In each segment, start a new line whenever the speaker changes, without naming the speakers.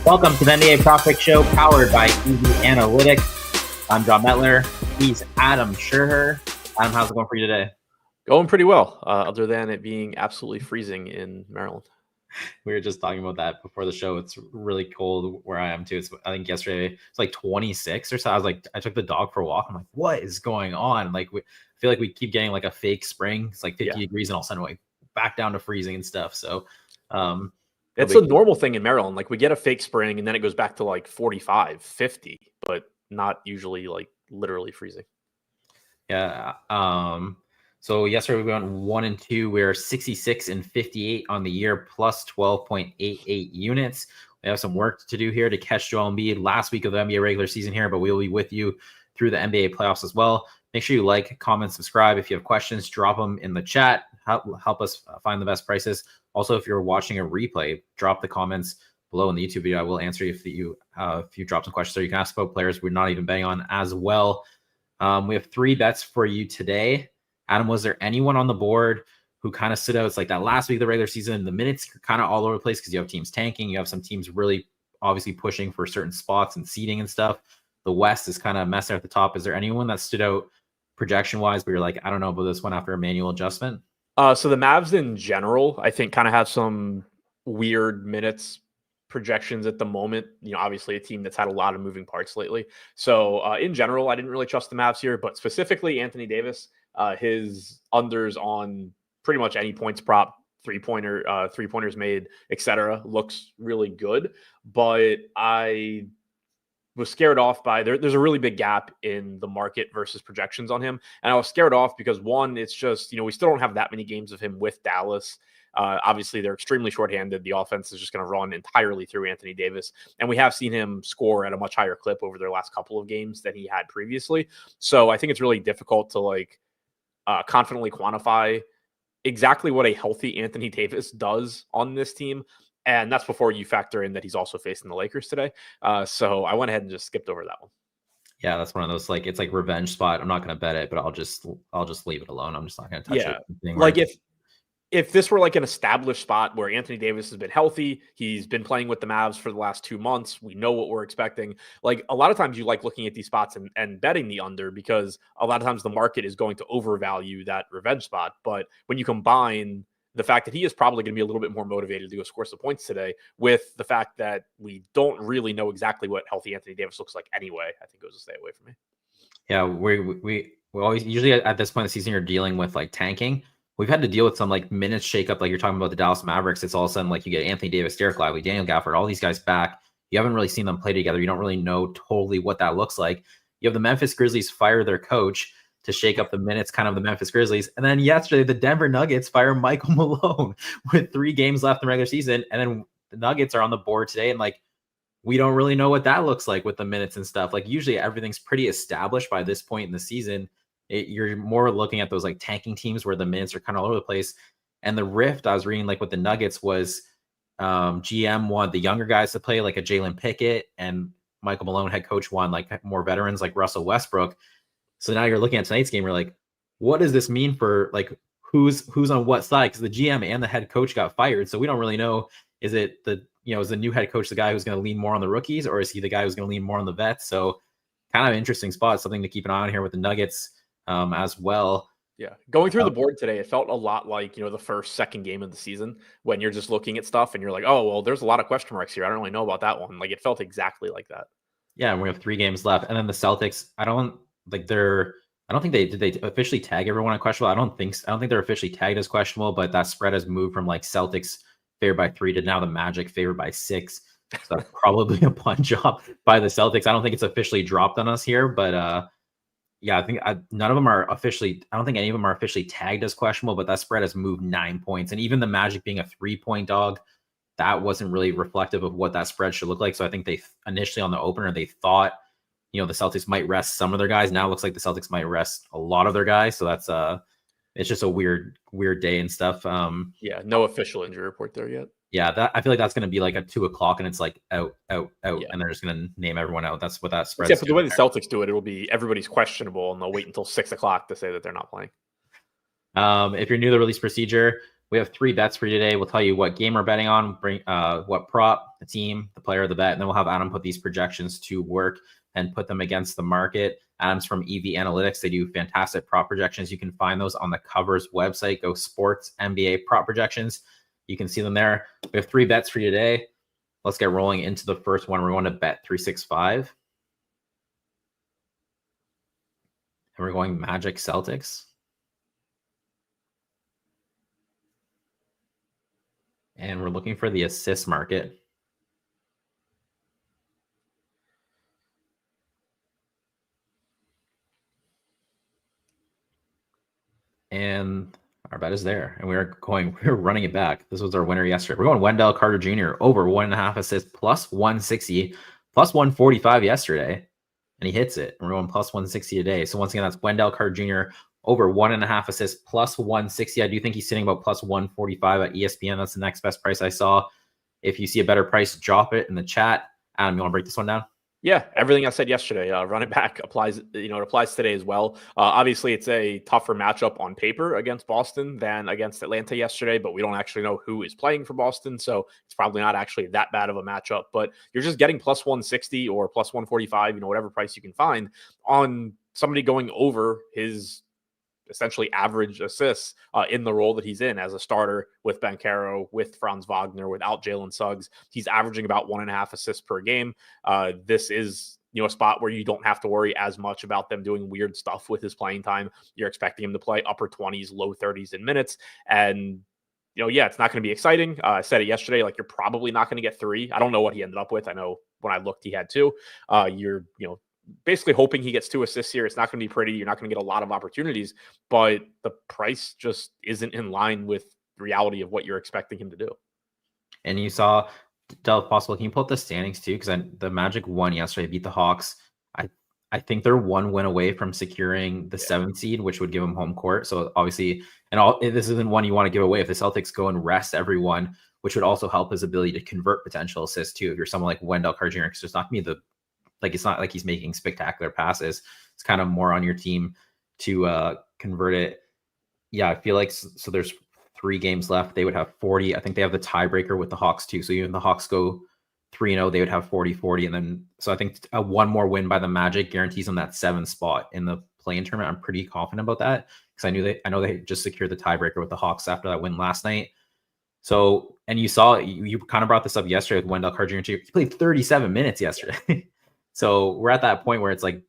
Welcome to the NBA Prop Pick Show, powered by Easy Analytics. I'm John Metler. He's Adam Scherher. Adam, how's it going for you today?
Going pretty well, other than it being absolutely freezing in Maryland.
We were just talking about that before the show. It's really cold where I am too. I think yesterday it's like 26 or so. I took the dog for a walk. I'm like, what is going on? Like, I feel like we keep getting like a fake spring. It's like 50 degrees and all of a sudden like back down to freezing and stuff. So,
it's a normal thing in Maryland. Like we get a fake spring and then it goes back to like 45, 50, but not usually like literally freezing.
Yeah. So yesterday we went 1-2. We're 66 and 58 on the year, plus 12.88 units. We have some work to do here to catch Joel Embiid last week of the NBA regular season here, but we'll be with you through the NBA playoffs as well. Make sure you like, comment, subscribe. If you have questions, drop them in the chat. Help us find the best prices. Also, if you're watching a replay, drop the comments below in the YouTube video. I will answer if you drop some questions, or you can ask about players we're not even betting on as well. We have 3 bets for you today. Adam, was there anyone on the board who kind of stood out? It's like that last week of the regular season, the minutes are kind of all over the place because you have teams tanking. You have some teams really obviously pushing for certain spots and seeding and stuff. The West is kind of messing at the top. Is there anyone that stood out projection-wise, but you're like, I don't know about this one after a manual adjustment?
So the Mavs in general, I think, kind of have some weird minutes projections at the moment. You know, obviously a team that's had a lot of moving parts lately. So in general, I didn't really trust the Mavs here, but specifically Anthony Davis, his unders on pretty much any points prop, three-pointers made, etc., looks really good. But I was scared off by there's a really big gap in the market versus projections on him. And I was scared off because, one, it's just, we still don't have that many games of him with Dallas. Obviously, they're extremely shorthanded. The offense is just going to run entirely through Anthony Davis. And we have seen him score at a much higher clip over their last couple of games than he had previously. So I think it's really difficult to confidently quantify exactly what a healthy Anthony Davis does on this team. And that's before you factor in that he's also facing the Lakers today. So I went ahead and just skipped over that one.
Yeah, that's one of those, it's like revenge spot. I'm not going to bet it, but I'll just leave it alone. I'm just not going to touch it.
Like if this were like an established spot where Anthony Davis has been healthy, he's been playing with the Mavs for the last 2 months, we know what we're expecting. Like a lot of times you like looking at these spots and betting the under, because a lot of times the market is going to overvalue that revenge spot. But when you combine the fact that he is probably going to be a little bit more motivated to go score some points today with the fact that we don't really know exactly what healthy Anthony Davis looks like anyway, I think it was a stay away from me.
Yeah, we always, usually at this point in the season, you're dealing with tanking. We've had to deal with some minutes shakeup, like you're talking about the Dallas Mavericks. It's all of a sudden you get Anthony Davis, Derek Lively, Daniel Gafford, all these guys back. You haven't really seen them play together. You don't really know totally what that looks like. You have the Memphis Grizzlies fire their coach to shake up the minutes, kind of the Memphis Grizzlies. And then yesterday, the Denver Nuggets fire Michael Malone with 3 games left in the regular season. And then the Nuggets are on the board today. And we don't really know what that looks like with the minutes and stuff. Usually everything's pretty established by this point in the season. You're more looking at those tanking teams where the minutes are kind of all over the place. And the rift I was reading with the Nuggets was GM wanted the younger guys to play, like a Jalen Pickett, and Michael Malone, head coach, won more veterans like Russell Westbrook. So now you're looking at tonight's game. You're like, what does this mean for who's on what side? Because the GM and the head coach got fired, so we don't really know. Is it is the new head coach the guy who's going to lean more on the rookies, or is he the guy who's going to lean more on the vets? So kind of an interesting spot, something to keep an eye on here with the Nuggets as well.
Yeah, going through the board today, it felt a lot like the second game of the season when you're just looking at stuff and you're like, oh well, there's a lot of question marks here. I don't really know about that one. It felt exactly like that.
Yeah, and we have 3 games left, and then the Celtics. I don't think they officially tag everyone on questionable. I don't think they're officially tagged as questionable, but that spread has moved from Celtics favored by 3 to now the Magic favored by 6. So that's probably a punch job by the Celtics. I don't think it's officially dropped on us here, but yeah, I think none of them are officially. I don't think any of them are officially tagged as questionable, but that spread has moved 9 points, and even the Magic being a 3-point dog, that wasn't really reflective of what that spread should look like. So I think they initially on the opener they thought the Celtics might rest some of their guys. Now it looks like the Celtics might rest a lot of their guys. So that's it's just a weird day and stuff.
Yeah, no official injury report there yet.
Yeah, I feel like that's going to be at 2:00, and it's out,
yeah.
and they're just going to name everyone out. That's what that spread.
Except for the way the Celtics do it, it'll be everybody's questionable, and they'll wait until 6:00 to say that they're not playing.
If you're new to the release procedure, We have 3 bets for you today. We'll tell you what game we're betting on, bring what prop, the team, the player, the bet, and then we'll have Adam put these projections to work and put them against the market. Adam's from EV Analytics. They do fantastic prop projections. You can find those on the Covers website. Go Sports NBA Prop Projections. You can see them there. We have 3 bets for you today. Let's get rolling into the first one. We're going to bet 365. And we're going Magic Celtics. And we're looking for the assist market. And our bet is there. And we're running it back. This was our winner yesterday. We're going Wendell Carter Jr. over 1.5 assists, plus 160, plus 145 yesterday. And he hits it. We're going plus 160 today. So once again, that's Wendell Carter Jr. over 1.5 assists, plus 160. I do think he's sitting about plus 145 at ESPN. That's the next best price I saw. If you see a better price, drop it in the chat. Adam, you want to break this one down?
Yeah, everything I said yesterday, run it back applies. It applies today as well. Obviously, it's a tougher matchup on paper against Boston than against Atlanta yesterday, but we don't actually know who is playing for Boston, so it's probably not actually that bad of a matchup. But you're just getting plus 160 or plus 145, whatever price you can find on somebody going over his essentially average assists in the role that he's in as a starter with Banchero, with Franz Wagner, without Jalen Suggs. He's averaging about 1.5 assists per game. This is a spot where you don't have to worry as much about them doing weird stuff with his playing time. You're expecting him to play upper 20s, low 30s in minutes. And it's not going to be exciting. I said it yesterday, like you're probably not going to get 3. I don't know what he ended up with. I know when I looked, he had 2. You're basically hoping he gets 2 assists here. It's not going to be pretty. You're not going to get a lot of opportunities, but the price just isn't in line with reality of what you're expecting him to do.
And you saw, Del, if possible, can you pull up the standings too? Because the Magic won yesterday, beat the Hawks. I think they're 1 win away from securing the 7th seed, which would give them home court. So obviously, this isn't one you want to give away. If the Celtics go and rest everyone, which would also help his ability to convert potential assists too. If you're someone like Wendell Carter Jr., because there's not going to be it's not like he's making spectacular passes. It's kind of more on your team to convert it. Yeah, I feel like so there's 3 games left. They would have 40. I think they have the tiebreaker with the Hawks too. So even the Hawks go 3-0, they would have 40-40. And then, so I think one more win by the Magic guarantees them that 7th spot in the play-in tournament. I'm pretty confident about that because I know they just secured the tiebreaker with the Hawks after that win last night. So, and you saw, you kind of brought this up yesterday with Wendell Carter Jr. He played 37 minutes yesterday. So we're at that point where it's like,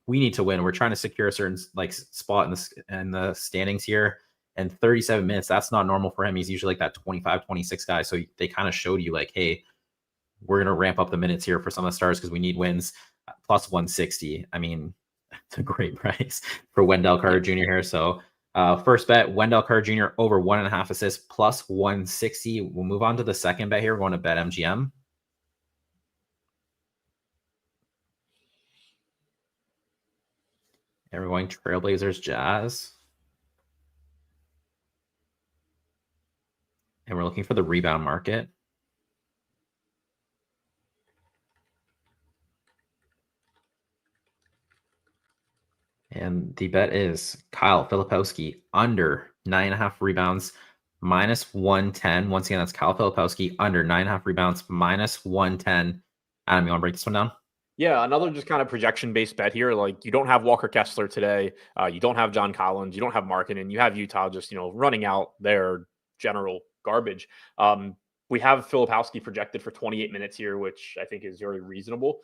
we need to win. We're trying to secure a certain spot in the standings here. And 37 minutes, that's not normal for him. He's usually like that 25, 26 guy. So they kind of showed you like, hey, we're going to ramp up the minutes here for some of the stars because we need wins. Plus 160. I mean, it's a great price for Wendell Carter Jr. here. So first bet, Wendell Carter Jr. over 1.5 assists, plus 160. We'll move on to the second bet here. We're going to bet MGM. And we're going Trailblazers Jazz. And we're looking for the rebound market. And the bet is Kyle Filipowski under 9.5 rebounds, minus 110. Once again, that's Kyle Filipowski under 9.5 rebounds, minus 110. Adam, you want to break this one down?
Yeah, another just kind of projection-based bet here. Like you don't have Walker Kessler today. You don't have John Collins. You don't have Markkanen. You have Utah just, running out their general garbage. We have Filipowski projected for 28 minutes here, which I think is very reasonable.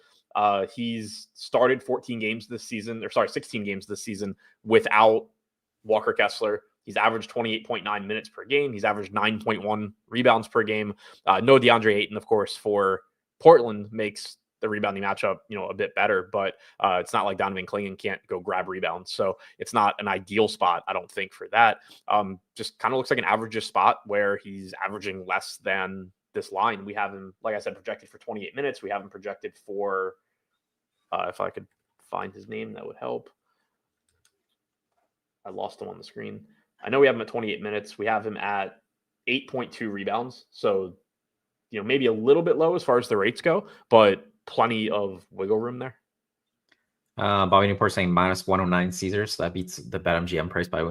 He's started 16 games this season without Walker Kessler. He's averaged 28.9 minutes per game. He's averaged 9.1 rebounds per game. No DeAndre Ayton, of course, for Portland makes the rebounding matchup, a bit better, but it's not like Donovan Clingan can't go grab rebounds. So it's not an ideal spot, I don't think, for that. Just kind of looks like an average spot where he's averaging less than this line. We have him, like I said, projected for 28 minutes. We have him projected for, if I could find his name, that would help. I lost him on the screen. I know we have him at 28 minutes. We have him at 8.2 rebounds. So, maybe a little bit low as far as the rates go, but plenty of wiggle room there.
Bobby Newport saying minus 109 Caesars. So that beats the BetMGM price by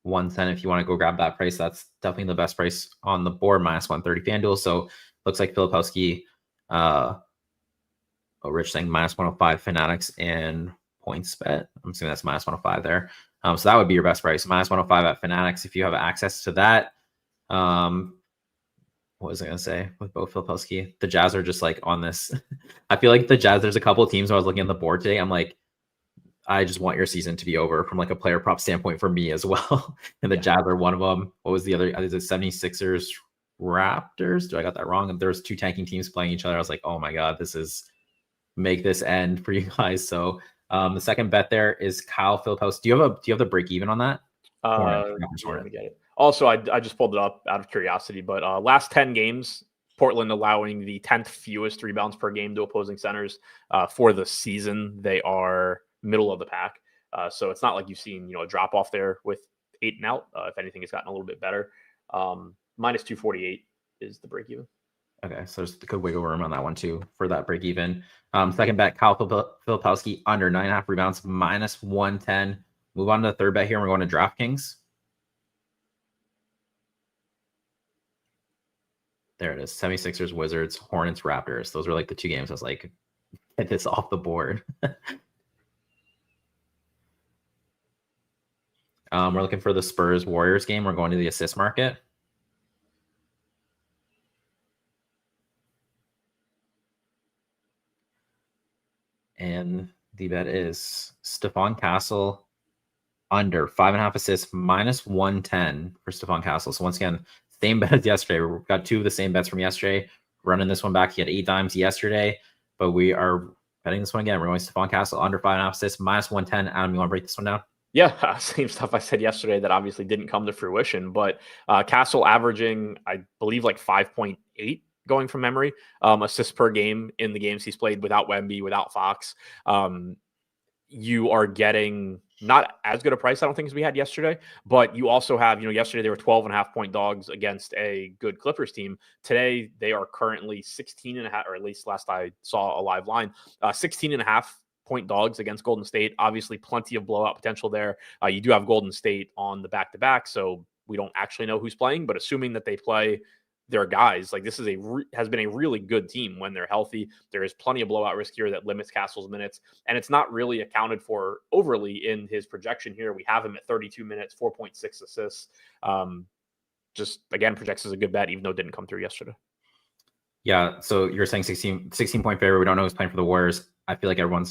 110 if you want to go grab that price. That's definitely the best price on the board, minus 130 FanDuel. So looks like Filipowski, Rich saying minus 105 Fanatics and points bet. I'm assuming that's minus 105 there. So that would be your best price, minus 105 at Fanatics if you have access to that. What was I going to say with Bo Filipowski? The Jazz are just like on this. I feel like the Jazz, there's a couple of teams I was looking at the board today. I'm like, I just want your season to be over from like a player prop standpoint for me as well. And the Jazz are one of them. What was the other? Is it 76ers Raptors? Do I got that wrong? And there's two tanking teams playing each other. I was like, oh my God, this is make this end for you guys. So the second bet there is Kyle Filipowski. Do you have the break even on that?
Let me get it. Also, I just pulled it up out of curiosity, but last 10 games, Portland allowing the 10th fewest rebounds per game to opposing centers. For the season, they are middle of the pack. So it's not like you've seen a drop off there with 8 and out. If anything, it's gotten a little bit better. Minus 248 is the break even.
Okay, so there's a good wiggle room on that one too for that break even. Second bet, Kyle Filipowski under 9.5 rebounds, minus 110. Move on to the third bet here. We're going to DraftKings. There it is. 76ers, Wizards, Hornets, Raptors. Those were like the two games I was like, get this off the board. We're looking for the Spurs Warriors game. We're going to the assist market. And the bet is Stephon Castle under 5.5 assists, minus 110 for Stephon Castle. So once again, same bet as yesterday. We've got two of the same bets from yesterday. Running this one back. He had 8 dimes yesterday, but we are betting this one again. We're going Stephon Castle under 5.5 assists, minus 110. Adam, you want to break this one down?
Yeah, same stuff I said yesterday that obviously didn't come to fruition, but Castle averaging, I believe, like 5.8 going from memory, assists per game in the games he's played without Wemby, without Fox. You are getting not as good a price, I don't think, as we had yesterday, but you also have, yesterday they were 12.5 point dogs against a good Clippers team. Today, they are currently 16.5, or at least last I saw a live line, 16.5 point dogs against Golden State. Obviously, plenty of blowout potential there. You do have Golden State on the back-to-back, so we don't actually know who's playing, but assuming that they play their guys, like this is has been a really good team when they're healthy. There is plenty of blowout risk here that limits Castle's minutes, and it's not really accounted for overly in his projection here. We have him at 32 minutes, 4.6 assists. Just again, projects as a good bet, even though it didn't come through yesterday.
Yeah, so you're saying 16 point favorite. We don't know who's playing for the Warriors. I feel like everyone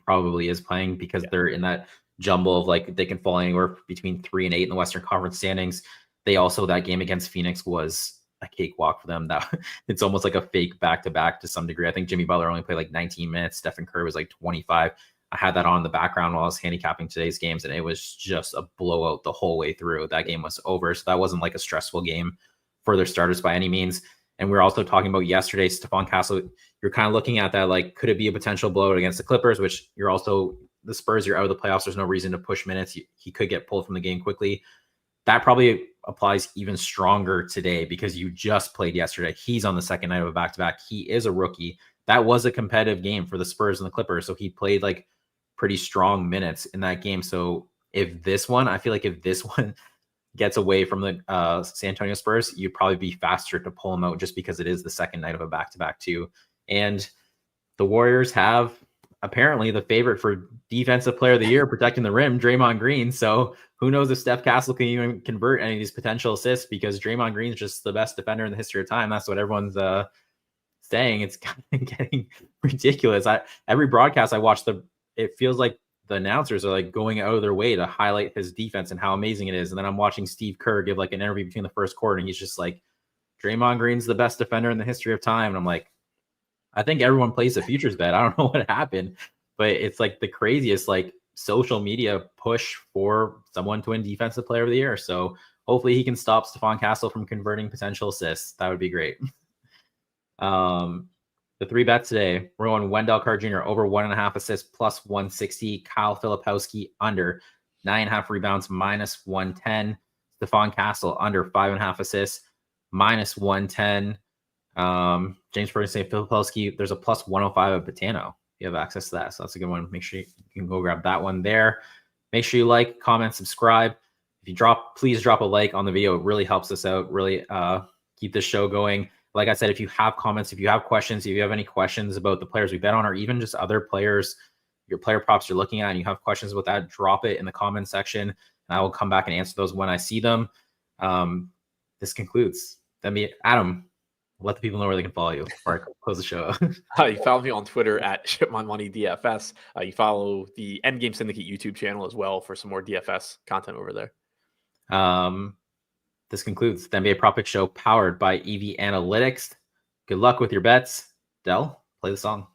probably is playing because they're in that jumble of like they can fall anywhere between 3 and 8 in the Western Conference standings. They also, that game against Phoenix was a cakewalk for them. That it's almost like a fake back-to-back to some degree. I think Jimmy Butler only played like 19 minutes. Stephen Curry was like 25. I had that on in the background while I was handicapping today's games, and it was just a blowout the whole way through. That game was over. So that wasn't like a stressful game for their starters by any means. And we were also talking about yesterday, Stephon Castle, you're kind of looking at that, like, could it be a potential blowout against the Clippers, which you're also, the Spurs, you're out of the playoffs. There's no reason to push minutes. He could get pulled from the game quickly. That probably applies even stronger today because you just played yesterday. He's on the second night of a back-to-back. He is a rookie. That was a competitive game for the Spurs and the Clippers. So he played like pretty strong minutes in that game. So if this one, I feel like if this one gets away from the San Antonio Spurs, you'd probably be faster to pull him out just because it is the second night of a back-to-back too. And the Warriors have apparently the favorite for defensive player of the year protecting the rim, Draymond Green. So who knows if Steph Castle can even convert any of these potential assists, because Draymond Green is just the best defender in the history of time. That's what everyone's saying. It's kind of getting ridiculous. Every broadcast I watch, it feels like the announcers are like going out of their way to highlight his defense and how amazing it is. And then I'm watching Steve Kerr give like an interview between the first quarter, and he's just like, Draymond Green's the best defender in the history of time. And I'm like, I think everyone plays a futures bet. I don't know what happened, but it's like the craziest like social media push for someone to win defensive player of the year. So hopefully he can stop Stephon Castle from converting potential assists. That would be great. The three bets today, we're going Wendell Carter Jr. over 1.5 assists plus 160. Kyle Filipowski under 9.5 rebounds minus 110. Stephon Castle under 5.5 assists minus 110. James Ferguson, Filipowski, there's a plus 105 of Patano. You have access to that, so that's a good one. Make sure you can go grab that one there. Make sure you like, comment, subscribe. If you please drop a like on the video. It really helps us out. Really keep the show going. Like I said, if you have comments, if you have questions, if you have any questions about the players we bet on, or even just other players, your player props you're looking at, and you have questions about that, drop it in the comment section, and I will come back and answer those when I see them. This concludes. Adam, let the people know where they can follow you before I close the show.
You follow me on Twitter at ShipMyMoneyDFS. You follow the Endgame Syndicate YouTube channel as well for some more DFS content over there.
This concludes the NBA Prop Pick Show powered by EV Analytics. Good luck with your bets. Del, play the song.